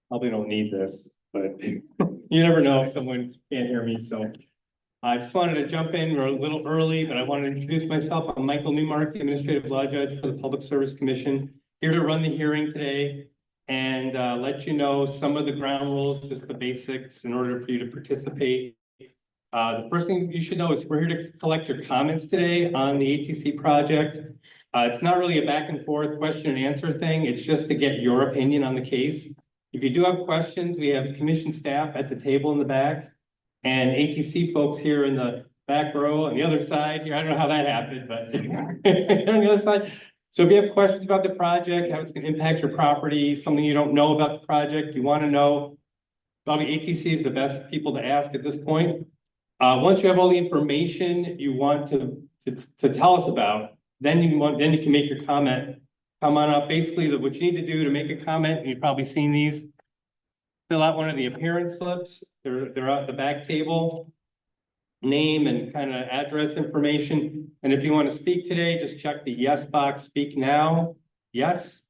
Probably don't need this, but you never know if someone can't hear me, so. I just wanted to jump in, we're a little early, but I wanted to introduce myself. I'm Michael Newmark, the Administrative Law Judge for the Public Service Commission, here to run the hearing today and let you know some of the ground rules, just the basics in order for you to participate. The first thing you should know is we're here to collect your comments today on the ATC project. It's not really a back and forth question and answer thing. It's just to get your opinion on the case. If you do have questions, we have commission staff at the table in the back and ATC folks here in the back row on the other side here. I don't know how that happened, but on the other side. So if you have questions about the project, how it's going to impact your property, something you don't know about the project, you want to know, probably ATC is the best people to ask at this point. Once you have all the information you want to tell us about, then you can make your comment. Come on up. Basically, what you need to do to make a comment, and you've probably seen these, fill out one of the appearance slips. They're out the back table. Name and kind of address information. And if you want to speak today, just check the yes box, speak now. Yes.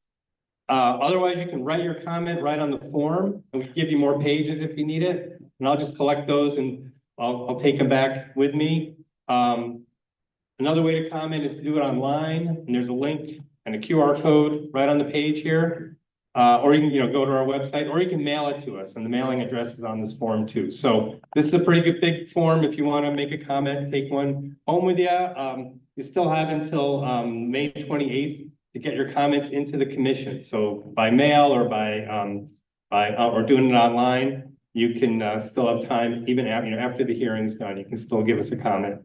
Otherwise, you can write your comment right on the form, and we can give you more pages if you need it. And I'll just collect those and I'll take them back with me. Another way to comment is to do it online, and there's a link and a QR code right on the page here. Or you can, go to our website, or you can mail it to us, and the mailing address is on this form too. So this is a pretty good big form. If you want to make a comment, take one home with you. You still have until May 28th to get your comments into the commission. So by mail or or doing it online, you can still have time, even after the hearing's done. You can still give us a comment.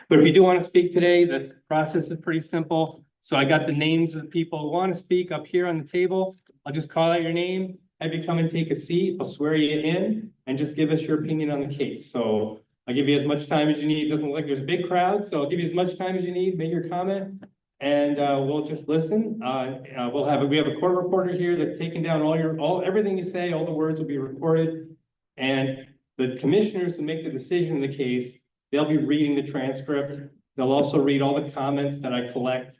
But if you do want to speak today, the process is pretty simple. So I got the names of the people who want to speak up here on the table. I'll just call out your name, have you come and take a seat. I'll swear you in and just give us your opinion on the case. So I'll give you as much time as you need. It doesn't look like there's a big crowd, so I'll give you as much time as you need, make your comment, and we'll just listen. We have a court reporter here that's taking down everything you say, all the words will be recorded. And the commissioners who make the decision in the case, they'll be reading the transcript. They'll also read all the comments that I collect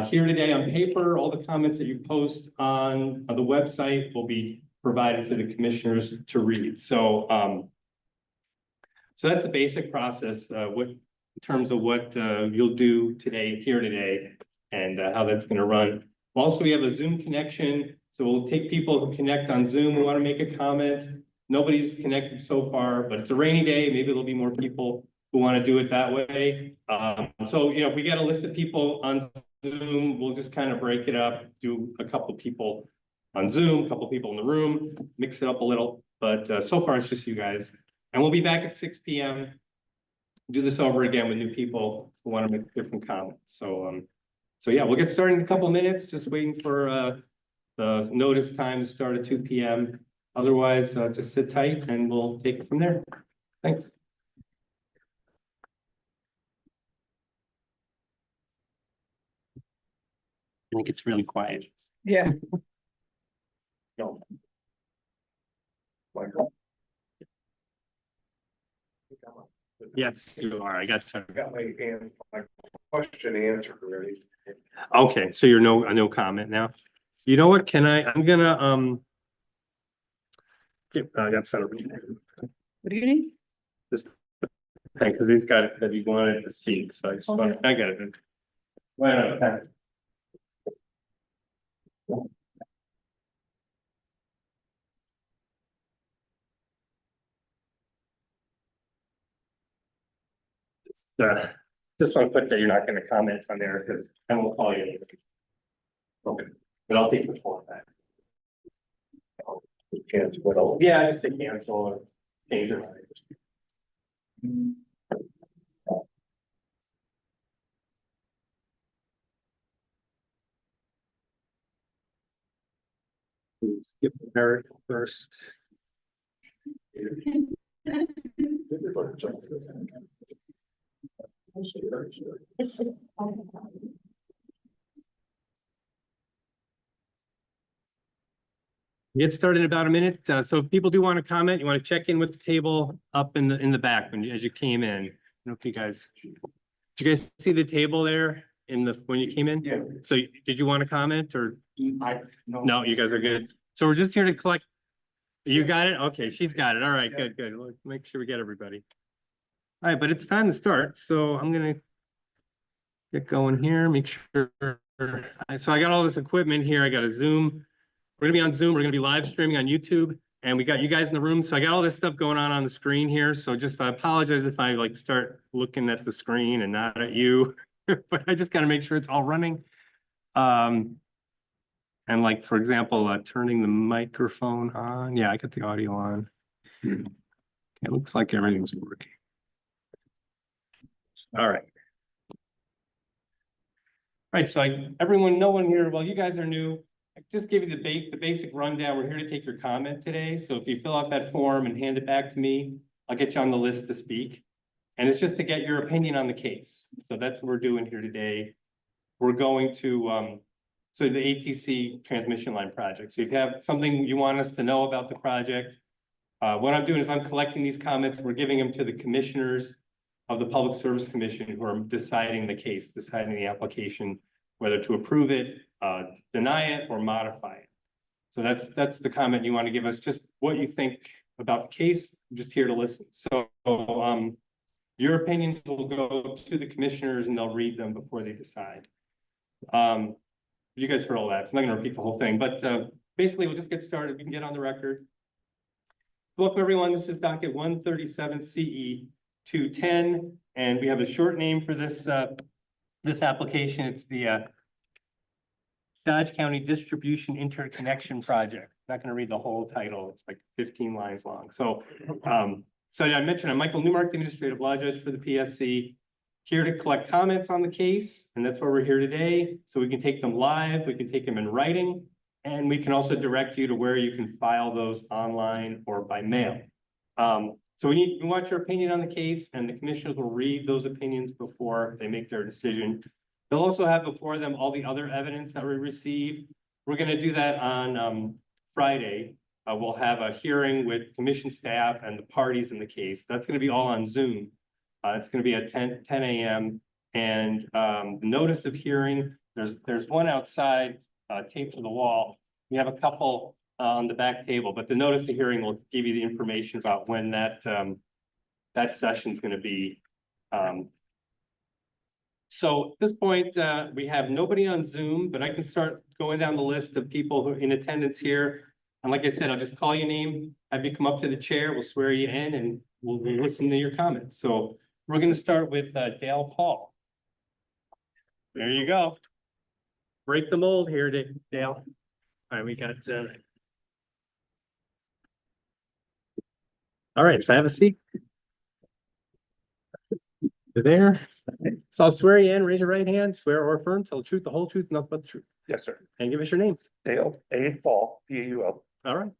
here today on paper. All the comments that you post on the website will be provided to the commissioners to read. So, so that's the basic process. In terms of what you'll do today, and how that's going to run. Also, we have a Zoom connection, so we'll take people who connect on Zoom who want to make a comment. Nobody's connected so far, but it's a rainy day. Maybe there'll be more people who want to do it that way. So, if we get a list of people on Zoom, we'll just kind of break it up, do a couple people on Zoom, a couple people in the room, mix it up a little, but so far it's just you guys. And we'll be back at 6 p.m. Do this over again with new people who want to make different comments. So, so yeah, we'll get started in a couple minutes, just waiting for the notice time to start at 2 p.m. Otherwise, just sit tight and we'll take it from there. Thanks. I think it's really quiet. Yeah. No. Yes, you are. I got my question answered already. Okay, so you're no comment now. You know what? I'm gonna I got set up. What do you need? This because he's got it that he wanted to speak, so I just want I got it. Why not? Just want to put that you're not going to comment on there because I won't call you. Okay, but I'll take the phone back. Cancel. Yeah, I just say cancel or change your mind. Skip the Eric first. Get started in about a minute. So if people do want to comment, you want to check in with the table up in the back as you came in. I don't know if did you guys see the table there when you came in? Yeah. So did you want to comment or? No, you guys are good. So we're just here to collect. You got it? Okay, she's got it. All right, good, good. Let's make sure we get everybody. All right, but it's time to start. So I'm gonna get going here, make sure. So I got all this equipment here. I got a Zoom. We're gonna be on Zoom. We're gonna be live streaming on YouTube. And we got you guys in the room. So I got all this stuff going on the screen here. So just I apologize if I like start looking at the screen and not at you. But I just gotta make sure it's all running. And like, for example, turning the microphone on. Yeah, I got the audio on. It looks like everything's working. All right. Right, so no one here, well, you guys are new. I just give you the basic rundown. We're here to take your comment today. So if you fill out that form and hand it back to me, I'll get you on the list to speak. And it's just to get your opinion on the case. So that's what we're doing here today. We're going to, so the ATC transmission line project. So if you have something you want us to know about the project, what I'm doing is I'm collecting these comments. We're giving them to the commissioners of the Public Service Commission who are deciding the case, deciding the application, whether to approve it, deny it, or modify it. So that's the comment you want to give us, just what you think about the case. I'm just here to listen. So your opinions will go to the commissioners and they'll read them before they decide. You guys heard all that, so I'm not gonna repeat the whole thing, but basically we'll just get started. We can get on the record. Welcome everyone, this is docket 137 CE 210, and we have a short name for this this application. It's the Dodge County Distribution Interconnection Project. Not gonna read the whole title, it's like 15 lines long. So so I mentioned I'm Michael Newmark, the Administrative Law Judge for the PSC. Here to collect comments on the case, and that's why we're here today. So we can take them live, we can take them in writing, and we can also direct you to where you can file those online or by mail. So we want your opinion on the case, and the commissioners will read those opinions before they make their decision. They'll also have before them all the other evidence that we receive. We're gonna do that on Friday. We'll have a hearing with commission staff and the parties in the case. That's gonna be all on Zoom. It's going to be at 10 a.m. and the notice of hearing, there's one outside taped to the wall. We have a couple on the back table, but the notice of hearing will give you the information about when that session is going to be. So at this point, we have nobody on Zoom, but I can start going down the list of people who are in attendance here. And like I said, I'll just call your name, have you come up to the chair, we'll swear you in, and we'll listen to your comments. So we're going to start with Dale Paul. There you go. Break the mold here, Dale. All right, we got. All right, so have a seat. You're there. So I'll swear you in. Raise your right hand. Swear or affirm. Tell the truth, the whole truth, nothing but the truth. Yes, sir. And give us your name. Dale A. Paul, P-A-U-L. All right.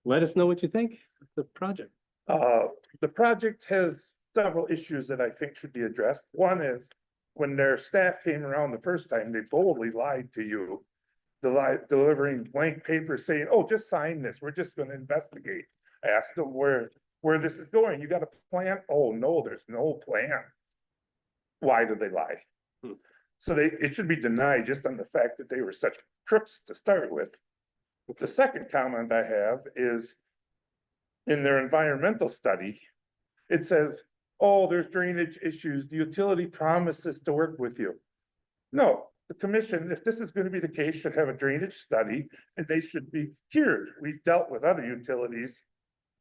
Let us know what you think of the project. The project has several issues that I think should be addressed. One is when their staff came around the first time, they boldly lied to you. Delivering blank papers saying, oh, just sign this. We're just going to investigate. I asked them where this is going. You got a plan? Oh, no, there's no plan. Why did they lie? So it should be denied just on the fact that they were such crooks to start with. The second comment I have is in their environmental study, it says, oh, there's drainage issues. The utility promises to work with you. No, the commission, if this is going to be the case, should have a drainage study and they should be cured. We've dealt with other utilities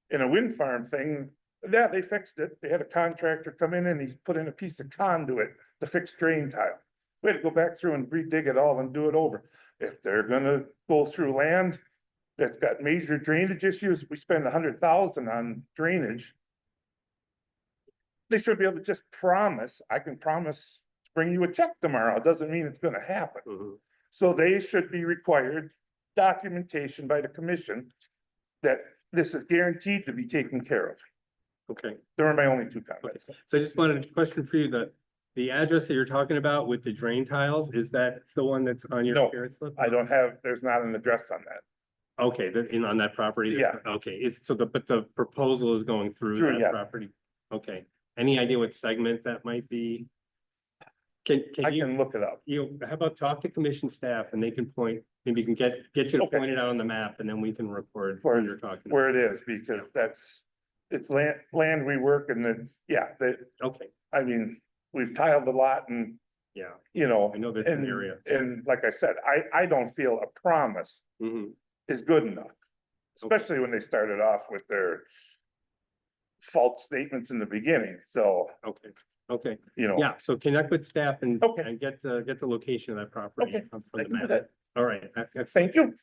in a wind farm thing. Yeah, they fixed it. They had a contractor come in and he put in a piece of conduit to fix drain tile. We had to go back through and redig it all and do it over. If they're gonna go through land that's got major drainage issues, we spend $100,000 on drainage. They should be able to just promise, I can promise to bring you a check tomorrow. It doesn't mean it's gonna happen. So they should be required documentation by the commission that this is guaranteed to be taken care of. Okay. There are my only two comments. So I just wanted a question for you. The address that you're talking about with the drain tiles, is that the one that's on your No, appearance slip? I don't have, there's not an address on that. Okay, on that property? Yeah. Okay, but the proposal is going through Through, that yeah. property? Okay. Any idea what segment that might be? I you, can look it up. how about talk to commission staff and they can point, maybe you can get you to Okay. point it out on the map and then we can record Where- what you're talking about. Where it is, because it's land we work and it's, yeah, Okay, I mean, we've tiled a lot and, yeah, you know. I know that's an and- area. And like I said, I don't feel a promise Mhm. is good enough. Especially when they started off with their false statements in the beginning, so, Okay, you know. yeah, so connect with staff and, Okay. and get the location of that property. Okay, from I the can do map. that. All right. Thank you.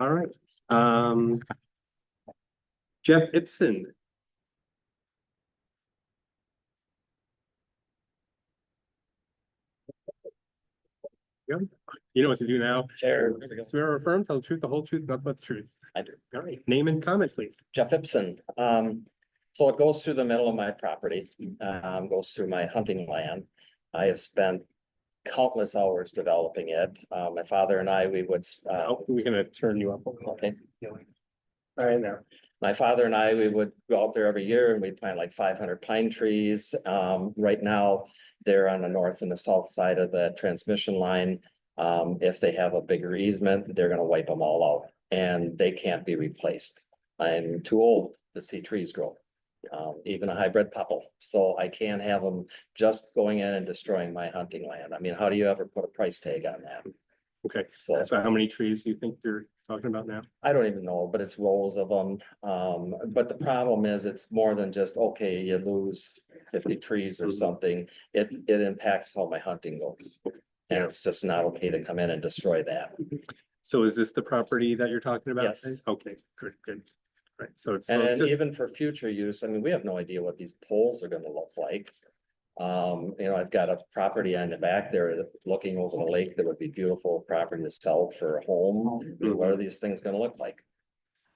All right, Jeff Ibsen. Yeah, you know what to do now. Chair. Swear or affirm, tell the truth, the whole truth, nothing but the truth. I do. All right, name and comment, please. Jeff Ibsen. So it goes through the middle of my property, goes through my hunting land. I have spent countless hours developing it. My father and I, we would, Oh, we're gonna turn you up. okay. All right, now. My father and I, we would go out there every year and we'd plant like 500 pine trees. Right now, they're on the north and the south side of the transmission line. If they have a bigger easement, they're gonna wipe them all out and they can't be replaced. I'm too old to see trees grow. Even a hybrid popple, so I can't have them just going in and destroying my hunting land. I mean, how do you ever put a price tag on that? Okay, So so how many trees do you think you're talking about now? I don't even know, but it's rows of them. But the problem is it's more than just, okay, you lose 50 trees or Mhm. something. It impacts how my hunting goes. And Yeah. it's just not okay to come in and destroy that. So is this the property that you're talking about? Yes. Okay, good. Right, so it's. And so then just- even for future use, I mean, we have no idea what these poles are gonna look like. I've got a property on the back there that looking over the lake, that would be beautiful property to sell for a home. I mean, what are these things gonna look like?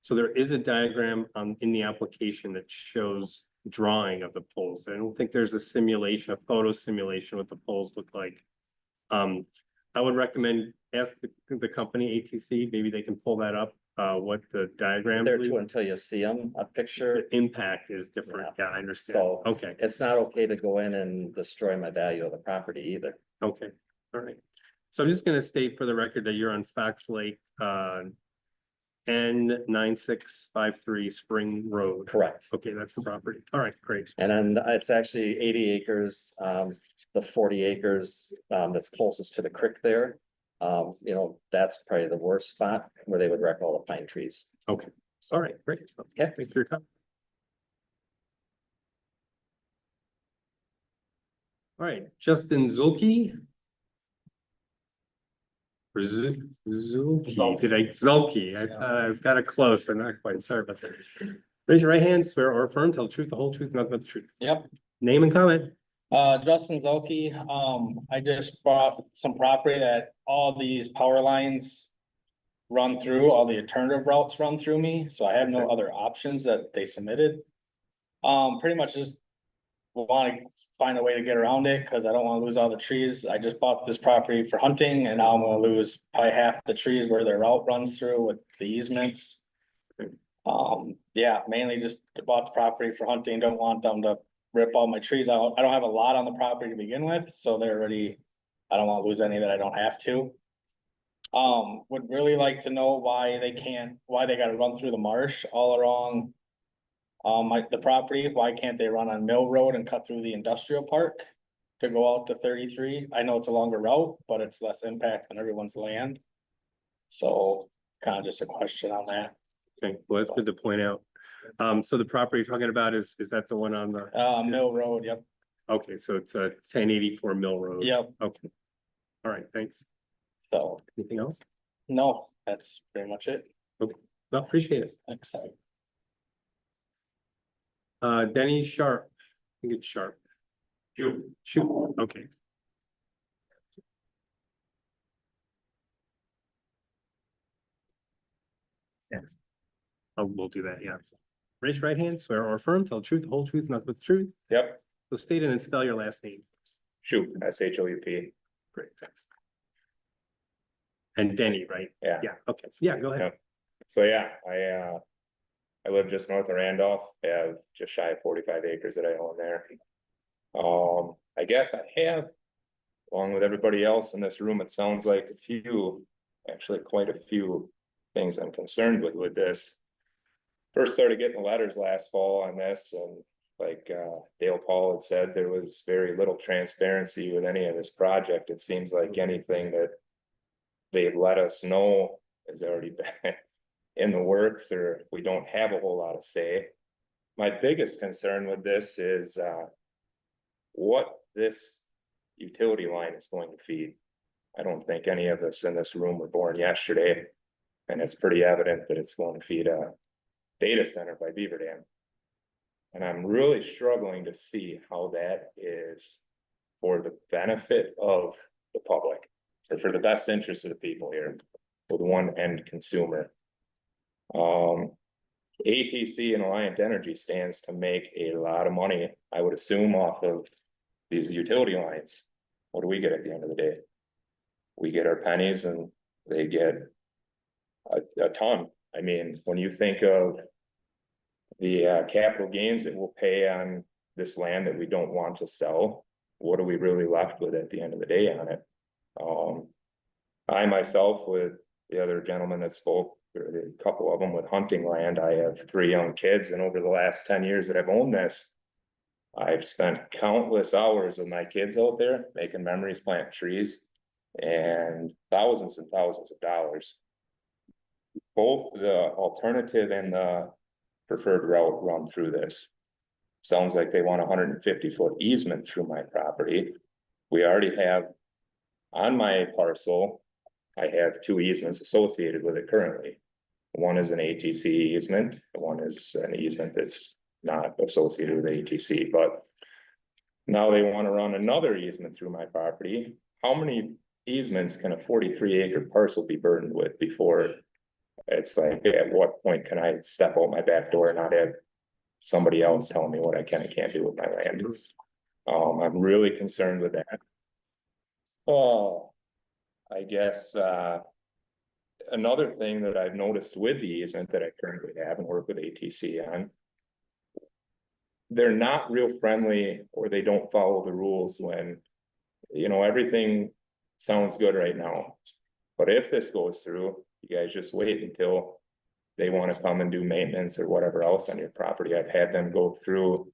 So there is a diagram in the application that shows drawing of the poles. I don't think there's a simulation, a photo simulation what the poles look like. I would recommend ask the company ATC, maybe they can pull that up, what the diagram. There too, until you see them, a picture, The impact is different. Yeah, I understand. So- Okay, it's not okay to go in and destroy my value of the property either. okay, all right. So I'm just gonna state for the record that you're on Fox Lake, N9653 Spring Road. Correct. Okay, that's the property. All right, great. And then it's actually 80 acres, the 40 acres, that's closest to the creek there. That's probably the worst spot where they would wreck all the pine trees. Okay, all right, great. Okay. Thanks for your comment. All right, Justin Zulke. Or Zulke, Zulke, I was kind of close, but not quite, sorry about that. Raise your right hand, swear or affirm, tell the truth, the whole truth, nothing but the truth. Yep, Name and comment. Justin Zelke, I just bought some property that all these power lines run through, all the alternative routes run through me, so I have no other options that they submitted. Pretty much just want to find a way to get around it, cause I don't want to lose all the trees. I just bought this property for hunting and now I'm gonna lose probably half the trees where their route runs through with the easements. Yeah, mainly just bought the property for hunting, don't want them to rip all my trees out. I don't have a lot on the property to begin with, so they're already, I don't want to lose any that I don't have to. Would really like to know why they gotta run through the marsh all along. The property, why can't they run on Mill Road and cut through the industrial park? To go out to 33? I know it's a longer route, but it's less impact on everyone's land. So kind of just a question on that. Okay, well, that's good to point out. So the property you're talking about is that the one on the, Mill Road, yep, okay, so it's a 1084 Mill Road. yep, Okay. All right, thanks. so, Anything else? no, that's pretty much it. Well, appreciate it. Thanks. Denny Sharp, I think it's Sharp. Shoot, okay. Yes. Oh, we'll do that, yeah. Raise your right hand, swear or affirm, tell the truth, the whole truth, nothing but the truth. Yep, So state and then spell your last name. Shoop, SHOUP. Great, thanks. And Denny, right? Yeah. Yeah, okay, yeah, go ahead. Yep. So yeah, I live just north of Randolph. I have just shy of 45 acres that I own there. I guess I have, along with everybody else in this room, it sounds like a few, actually quite a few things I'm concerned with this. First started getting the letters last fall on this, and like Dale Paul had said, there was very little transparency with any of this project. It seems like anything that they've let us know has already been in the works, or we don't have a whole lot of say. My biggest concern with this is what this utility line is going to feed. I don't think any of us in this room were born yesterday, and it's pretty evident that it's going to feed a data center by Beaver Dam. And I'm really struggling to see how that is for the benefit of the public, or for the best interest of the people here, for the one end consumer. ATC and Alliant Energy stands to make a lot of money, I would assume, off of these utility lines. What do we get at the end of the day? We get our pennies and they get a ton. I mean, when you think of the capital gains that we'll pay on this land that we don't want to sell, what are we really left with at the end of the day on it? I myself, with the other gentleman that spoke, or a couple of them with hunting land, I have 3 young kids, and over the last 10 years that I've owned this, I've spent countless hours with my kids out there making memories, planting trees, and thousands of dollars. Both the alternative and the preferred route run through this. Sounds like they want a 150-foot easement through my property. We already have, on my parcel, I have 2 easements associated with it currently. One is an ATC easement, one is an easement that's not associated with ATC, but now they want to run another easement through my property. How many easements can a 43-acre parcel be burdened with before it's like, at what point can I step out my back door and not have somebody else telling me what I can and can't do with my land? I'm really concerned with that. Oh, I guess another thing that I've noticed with the easement that I currently have and work with ATC on, they're not real friendly, or they don't follow the rules when, you know, everything sounds good right now. But if this goes through, you guys just wait until they want to come and do maintenance or whatever else on your property. I've had them go through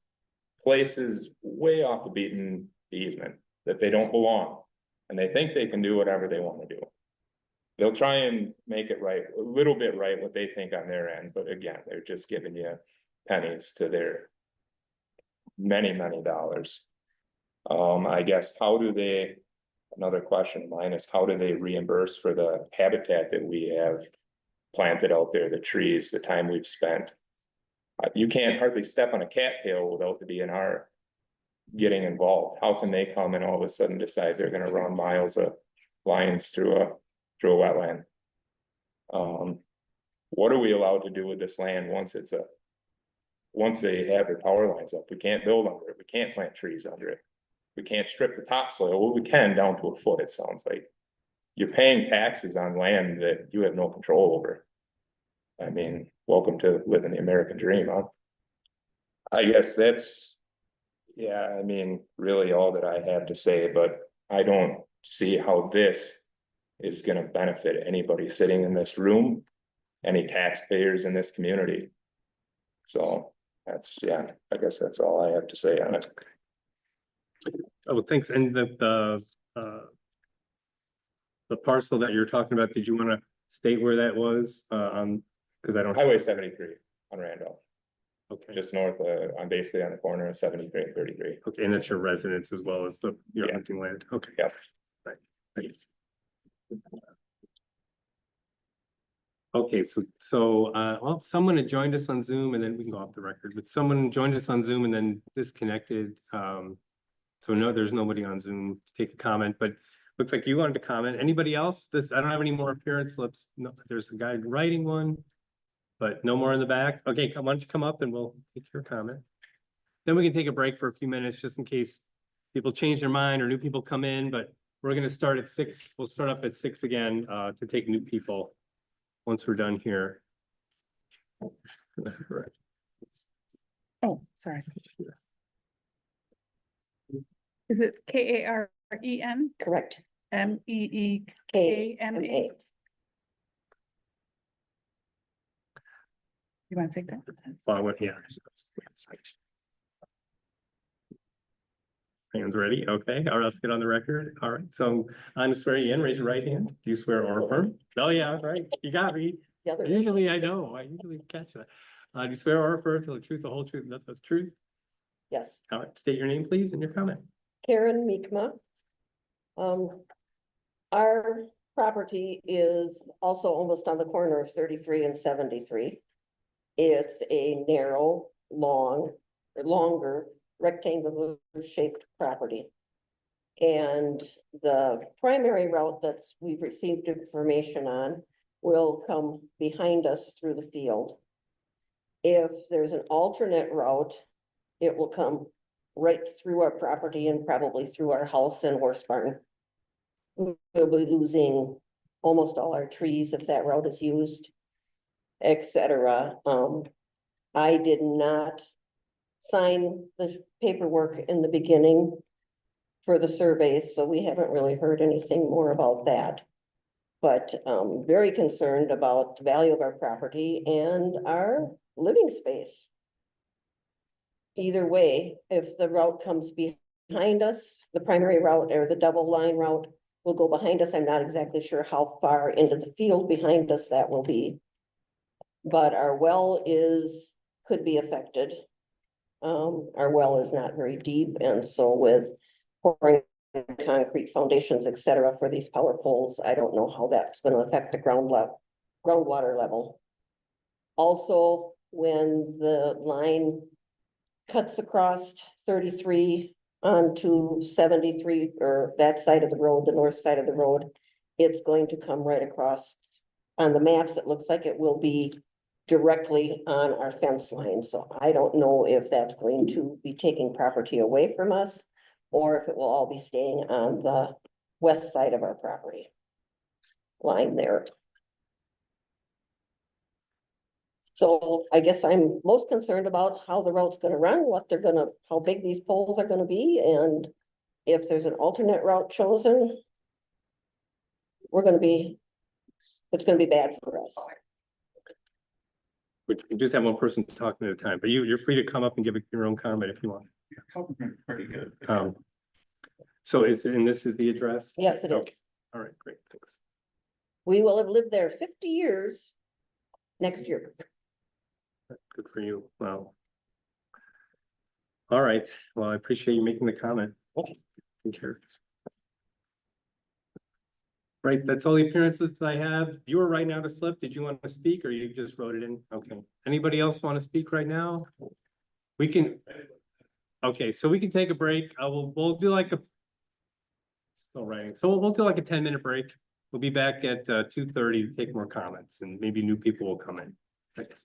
places way off the beaten easement that they don't belong, and they think they can do whatever they want to do. They'll try and make it right, a little bit right, what they think on their end, but again, they're just giving you pennies to their many dollars. I guess, how do they, another question of mine is, how do they reimburse for the habitat that we have planted out there, the trees, the time we've spent? You can't hardly step on a cattail without the DNR getting involved. How can they come and all of a sudden decide they're going to run miles of lines through a wetland? What are we allowed to do with this land once they have their power lines up? We can't build under it. We can't plant trees under it. We can't strip the topsoil. Well, we can down to a foot, it sounds like. You're paying taxes on land that you have no control over. I mean, welcome to living the American dream, huh? I guess that's, yeah, I mean, really all that I have to say, but I don't see how this is going to benefit anybody sitting in this room, any taxpayers in this community. So that's, yeah, I guess that's all I have to say on it. Oh, thanks. And the parcel that you're talking about, did you want to state where that was? Because I don't. Highway 73 on Randolph, Okay. just north I'm basically on the corner of 73 and 33. Okay, and that's your residence as well as your Yeah. hunting land. Okay. Yeah. Right. Thanks. Okay, well, someone had joined us on Zoom, and then we can go off the record, but someone joined us on Zoom and then disconnected. So no, there's nobody on Zoom to take a comment, but looks like you wanted to comment. Anybody else? I don't have any more appearance slips. No, there's a guy writing one, but no more in the back. Okay, why don't you come up and we'll take your comment. Then we can take a break for a few minutes just in case people change their mind or new people come in, but we're going to start at 6. We'll start up at 6 again to take new people once we're done here. Oh, sorry. Is it Karen? Correct. MEEKMA? You want to take that? Well, I went, yeah. Hands ready? Okay, all right, let's get on the record. All right, so I'm swearing you in, raise your right hand. Do you swear or affirm? Oh, yeah, right, you got me. The other. Usually I know, I usually catch that. Do you swear or affirm to tell the truth, the whole truth, and nothing but the truth? Yes, All right, state your name, please, and your comment. Karen Meekma. Our property is also almost on the corner of 33 and 73. It's a narrow, longer rectangular shaped property. And the primary route that's we've received information on will come behind us through the field. If there's an alternate route, it will come right through our property and probably through our house and horse barn. We'll be losing almost all our trees if that route is used, etc. I did not sign the paperwork in the beginning for the surveys, so we haven't really heard anything more about that. But very concerned about the value of our property and our living space. Either way, if the route comes behind us, the primary route or the double line route will go behind us. I'm not exactly sure how far into the field behind us that will be. But our well could be affected. Our well is not very deep, and so with pouring concrete foundations, etc., for these power poles, I don't know how that's going to affect the groundwater level. Also, when the line cuts across 33 onto 73, or that side of the road, the north side of the road, it's going to come right across. On the maps, it looks like it will be directly on our fence line. So I don't know if that's going to be taking property away from us, or if it will all be staying on the west side of our property line there. So I guess I'm most concerned about how the route's gonna run, how big these poles are gonna be, and if there's an alternate route chosen, it's gonna be bad for us. We can just have one person talking at a time, but you're free to come up and give your own comment if you want. Pretty good. So this is the address? Yes, it is. Okay. All right, great, thanks. We will have lived there 50 years next year. Good for you. Wow. All right, well, I appreciate you making the comment. Take care. Right, that's all the appearances I have. You were right now to slip. Did you want to speak or you just wrote it in? Okay. Anybody else want to speak right now? We can. Okay, so we can take a break. We'll do like still writing. So we'll do like a 10-minute break. We'll be back at 2:30 to take more comments and maybe new people will come in. Thanks.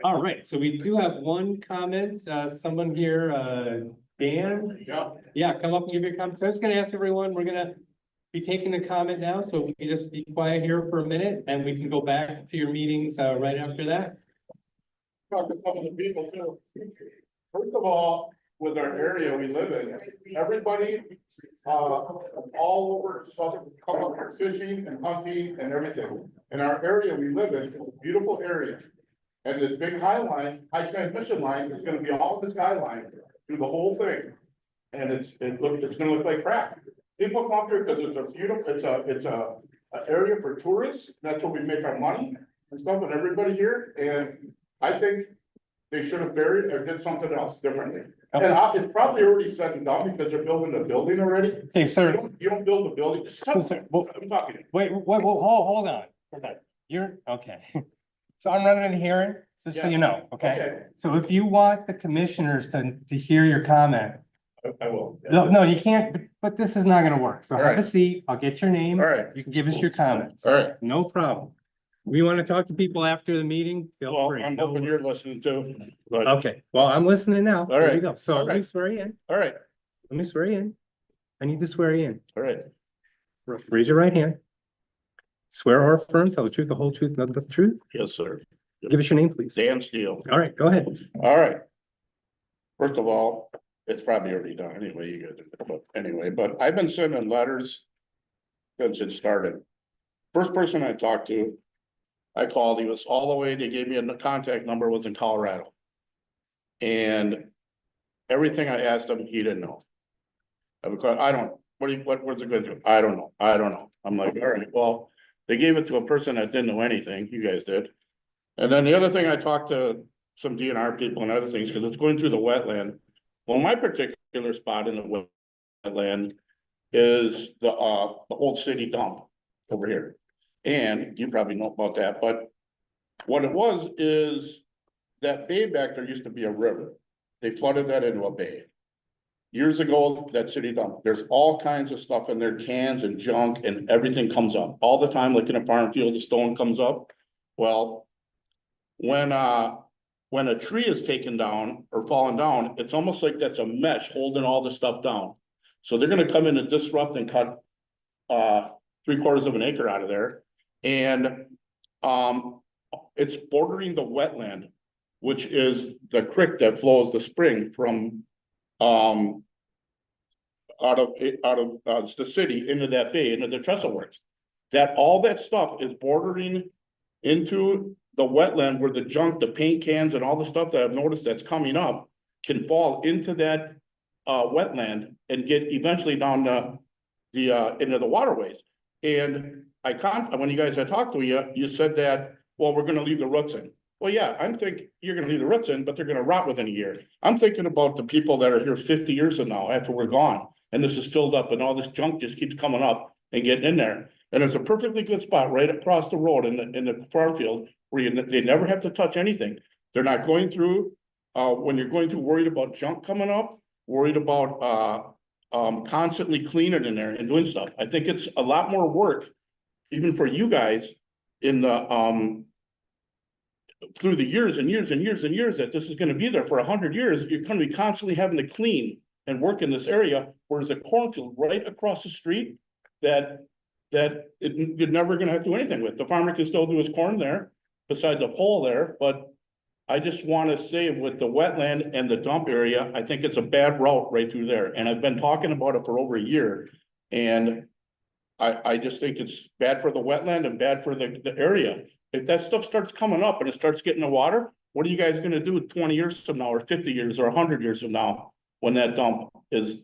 All right, so we do have one comment, someone here, Dan? Yeah, come up and give your comment. So I was gonna ask everyone, we're gonna be taking a comment now, so we can just be quiet here for a minute and we can go back to your meetings, right after that. Talk to some of the people too. First of all, with our area we live in, everybody, all over, come up here fishing and hunting and everything. In our area we live in, it's a beautiful area. And this big high transmission line is gonna be all in the skyline through the whole thing. And it's gonna look like crap. People come up here because it's a beautiful, it's a area for tourists. That's where we make our money and stuff, and everybody here, and I think they should have buried or did something else differently. And it's probably already said and done because they're building a building already. Okay, sir. You don't build a building. Sir, well, I'm talking. wait, hold on. Okay, you're, okay. So I'm running a hearing, just so you know, okay? Okay. So if you want the commissioners to hear your comment, I will. no, you can't, but this is not gonna work. So All have a right. seat, I'll get your name. All right. You can give us your comments. All right. No problem. We want to talk to people after the meeting, feel Well, free. I'm No hoping you're listening too, but, Okay, well, I'm listening now. There you right. go. So All let me right. swear you in. all right, Let me swear you in. I need to swear you in. all right. Raise your right hand. Swear or affirm, tell the truth, the whole truth, nothing but the truth. Yes, sir. Give us your name, please. Dan Steele. All right, go ahead. All right. First of all, it's probably already done anyway, you guys, but anyway, but I've been sending letters since it started. First person I talked to, I called, he was all the way, they gave me a contact number, was in Colorado. And everything I asked him, he didn't know. I don't, what's it going to do? I don't know. I'm like, all right, well, they gave it to a person that didn't know anything, you guys did. And then the other thing, I talked to some DNR people and other things, because it's going through the wetland. Well, my particular spot in the wetland is the old city dump over here. And you probably know about that, but what it was is that bay back there used to be a river. They flooded that into a bay. Years ago, that city dump, there's all kinds of stuff in there, cans and junk and everything comes up all the time, like in a farm field, the stone comes up. Well, when a tree is taken down or fallen down, it's almost like that's a mesh holding all the stuff down. So they're gonna come in and disrupt and cut 3/4 of an acre out of there. And it's bordering the wetland, which is the creek that flows the spring from out of the city into that bay, into the trestle works. That all that stuff is bordering into the wetland where the junk, the paint cans and all the stuff that I've noticed that's coming up can fall into that wetland and get eventually down into the waterways. And when you guys had talked to you said that, well, we're gonna leave the roots in. Well, yeah, I'm thinking you're gonna leave the roots in, but they're gonna rot within a year. I'm thinking about the people that are here 50 years from now after we're gone, and this is filled up and all this junk just keeps coming up and getting in there. And it's a perfectly good spot right across the road in the farm field where they never have to touch anything. They're not going through, when you're going through worried about junk coming up, worried about constantly cleaning in there and doing stuff. I think it's a lot more work, even for you guys in the, through the years and years and years and years that this is gonna be there for 100 years, you're gonna be constantly having to clean and work in this area, whereas a cornfield right across the street you're never gonna have to do anything with. The farmer can still do his corn there, besides a pole there, but I just wanna say with the wetland and the dump area, I think it's a bad route right through there, and I've been talking about it for over a year. And I just think it's bad for the wetland and bad for the area. If that stuff starts coming up and it starts getting the water, what are you guys gonna do 20 years from now, or 50 years, or 100 years from now? When that dump is,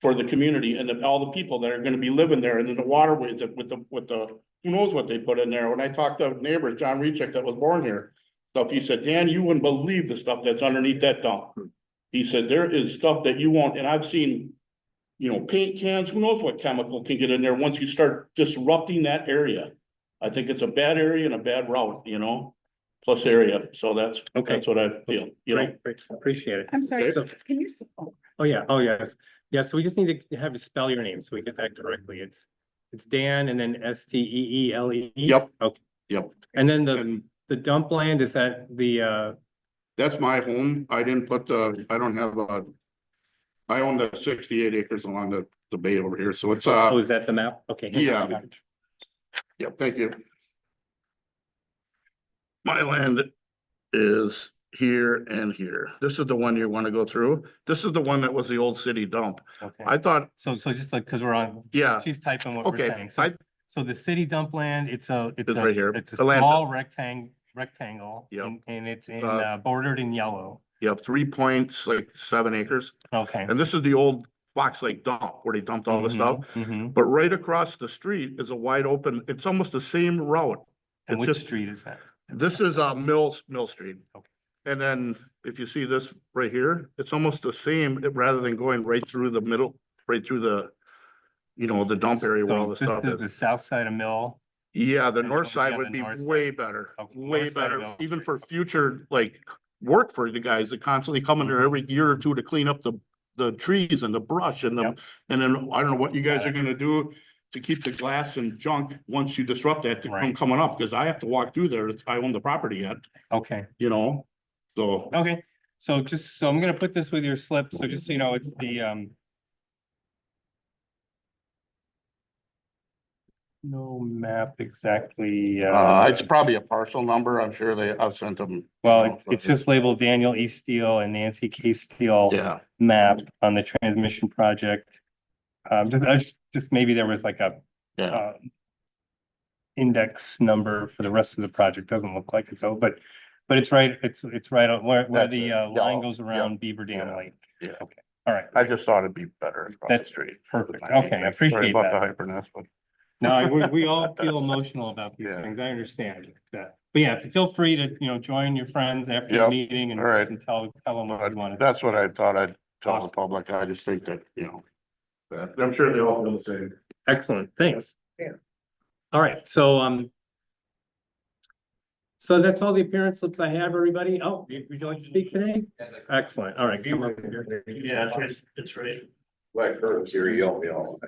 for the community and all the people that are gonna be living there, and then the waterways with the, who knows what they put in there. When I talked to neighbors, John Recheck that was born here, stuff, he said, Dan, you wouldn't believe the stuff that's underneath that dump. He said, there is stuff that you won't, and I've seen, paint cans, who knows what chemical can get in there once you start disrupting that area. I think it's a bad area and a bad route, plus area. So that's what I feel, Great, appreciate it. I'm sorry, So- can you, Oh, yeah, oh, yes. Yeah, so we just need to have to spell your name so we get that correctly. It's it's Dan and then Steele. Yep. Okay, Yep. and then And the dump land, is that the, that's my home. I didn't put I don't have I own the 68 acres along the bay over here. So it's, oh, is that the map? Okay. yeah. Yep, thank you. My land is here and here. This is the one you want to go through. This is the one that was the old city dump. Okay. I thought, So just like, cause we're on. Yeah. She's typing what we're okay, saying. So the city dump land, it's It's right here. It's a The landfill. small rectangle. Yep. And it's in, Uh, bordered in yellow. you have 3.7 acres. Okay. And this is the old Fox Lake dump where they dumped all the stuff. Mhm. But right across the street is a wide open, it's almost the same route. And It's which just, street is that? this is Mill Street. Okay. And then if you see this right here, it's almost the same, rather than going right through the middle, right through the, the dump area where all the So stuff this is is. the south side of Mill. Yeah, the and north we side have would the be north way side. better, Okay, way north side of better, Mill even Street. for future, like, work for the guys that constantly come in there every year or two to clean up the trees and the brush and Yep. and then I don't know what you guys Got are gonna do to keep the glass and junk, once you disrupt that, to come Right. coming up, because I have to walk through there, I own the property yet, Okay. so. Okay, so I'm gonna put this with your slip, so just so you know, it's the, no map exactly, It's probably a parcel number, I'm sure I've sent them. well, it's just labeled Daniel E. Steele and Nancy K. Steele Yeah, map on the transmission project. Just maybe there was like a, yeah, index number for the rest of the project, doesn't look like it though, but it's right, it's right on where That's the, it. line Yeah, goes yeah, around Beaver Dam yeah, Lake. yeah. Okay, all right. I just thought it'd be better across the That's street. perfect. Okay, I Sorry appreciate about the that. hyperness, but. No, we all feel emotional about these Yeah. things. I understand that. But yeah, feel free to, join your friends after the Yep. meeting and All right. and tell them what you want to. That's what I thought I'd tell the Awesome. public. I just think that, I'm sure they all feel the same. Excellent, thanks. Yeah. All right, so that's all the appearance slips I have, everybody. Oh, would you like to speak today? Excellent, all right. Come over here. Yeah, it's right. Black curtains here, y'all.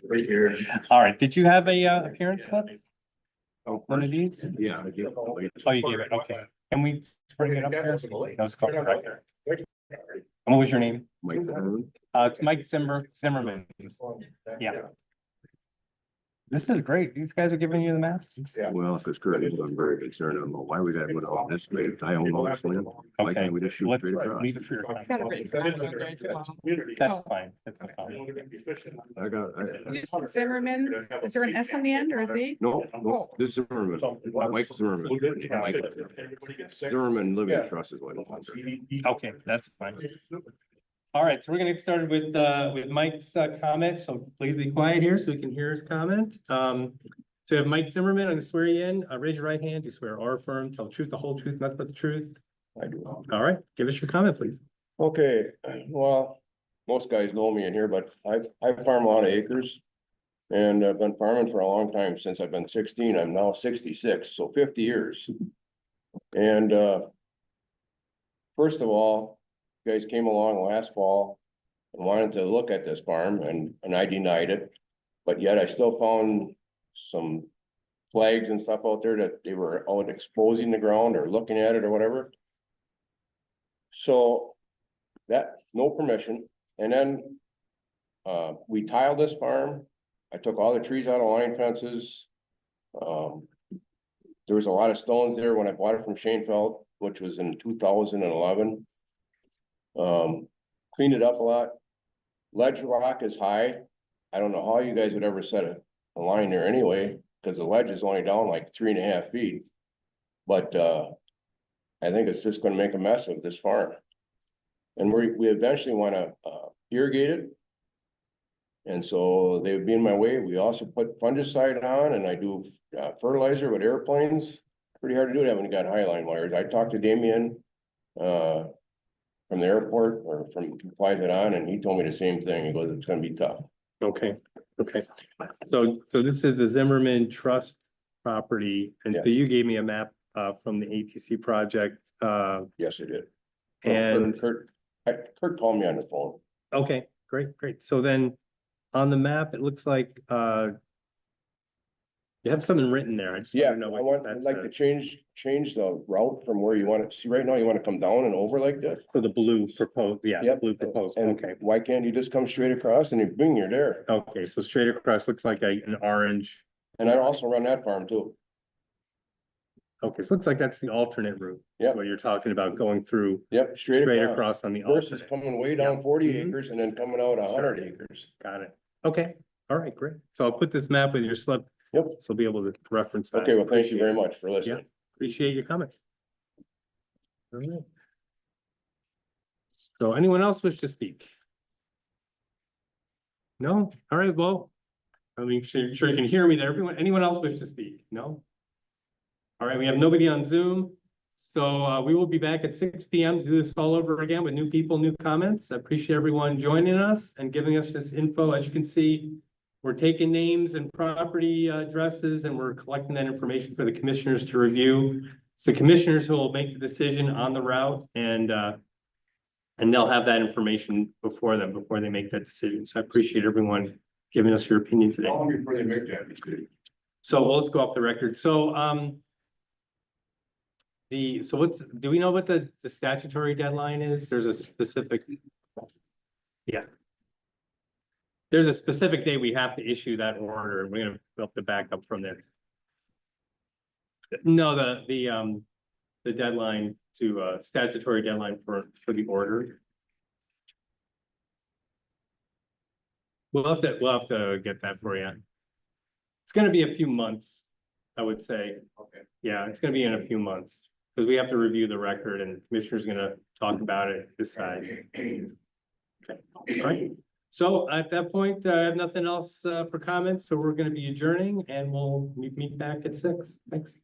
Right here. All right, did you have a appearance slip? Oh, One of these? yeah. I gave it. Oh, you gave it, okay. Can we bring it up here? Let's go right there. And what was your name? It's Mike Zimmerman. Yeah. This is great. These guys are giving you the maps. Well, because Kurt is, I'm very concerned on why we got rid of this, I own all this land. Why Okay. can't we just shoot Let's straight across? leave it for your It's got a comment. really. That's fine. That's fine. I got, Zimmerman, is there an S on the end or a Z? no, this is Zimmerman, Mike Zimmerman. Zimmerman Living Trust is what it's under. Okay, that's fine. All right, so we're gonna get started with Mike's comment, so please be quiet here so we can hear his comment. So we have Mike Zimmerman, I'm gonna swear you in, raise your right hand, you swear or affirm, tell the truth, the whole truth, nothing but the truth. I do. All right, give us your comment, please. Okay, well, most guys know me in here, but I farm a lot of acres. And I've been farming for a long time, since I've been 16, I'm now 66, so 50 years. And first of all, you guys came along last fall and wanted to look at this farm and I denied it. But yet I still found some flags and stuff out there that they were out exposing the ground or looking at it or whatever. So that, no permission. And then we tiled this farm. I took all the trees out of line fences. There was a lot of stones there when I bought it from Shanefield, which was in 2011. Cleaned it up a lot. Ledge rock is high. I don't know how you guys would ever set a line there anyway, because the ledge is only down like 3.5 feet. But I think it's just gonna make a mess of this farm. And we eventually wanna irrigate it. And so they would be in my way. We also put fungicide on, and I do fertilizer with airplanes. Pretty hard to do that when you got highline wires. I talked to Damien from the airport, or from applied it on, and he told me the same thing. He goes, it's gonna be tough. Okay, okay. So this is the Zimmerman Trust property, and so you gave me a map from the ATC project. Yes, it did. And Kurt called me on the phone. okay, great. So then on the map, it looks like You have something written there. I just Yeah, want to know I what want, I'd that like to says. change the route from where you want it. See, right now you want to come down and over like this. So the blue proposed, yeah, the Yep. blue proposed, And okay. why can't you just come straight across and you bing, you're there? Okay, so straight across looks like an orange. And I also run that farm too. Okay, so it looks like that's the alternate route. Yep. What you're talking about going through Yep, straight straight across across on the versus alternate. coming way down 40 Mhm. acres and then coming out 100 acres. Got it. Okay, all right, great. So I'll put this map with your slip. Yep. So I'll be able to reference that. Okay, well, thank you Appreciate very it. much for listening. Appreciate your comment. All right. So anyone else wish to speak? No? All right, well, I mean, sure you can hear me there. Anyone else wish to speak? No? All right, we have nobody on Zoom. So we will be back at 6 p.m. to do this all over again with new people, new comments. I appreciate everyone joining us and giving us this info. As you can see, we're taking names and property addresses and we're collecting that information for the commissioners to review. It's the commissioners who will make the decision on the route and they'll have that information before them, before they make that decision. So I appreciate everyone giving us your opinion today. How long before they make that decision? So let's go off the record. So do we know what the statutory deadline is? There's a specific. Yeah. There's a specific day we have to issue that order, and we're gonna have to back up from there. No, the deadline to statutory deadline for the order. We'll have to get that for you. It's gonna be a few months, I would say. Okay. Yeah, it's gonna be in a few months, because we have to review the record and the commissioner's gonna talk about it, decide. Okay, all right. So at that point, I have nothing else for comments, so we're gonna be adjourning and we'll meet back at 6. Thanks.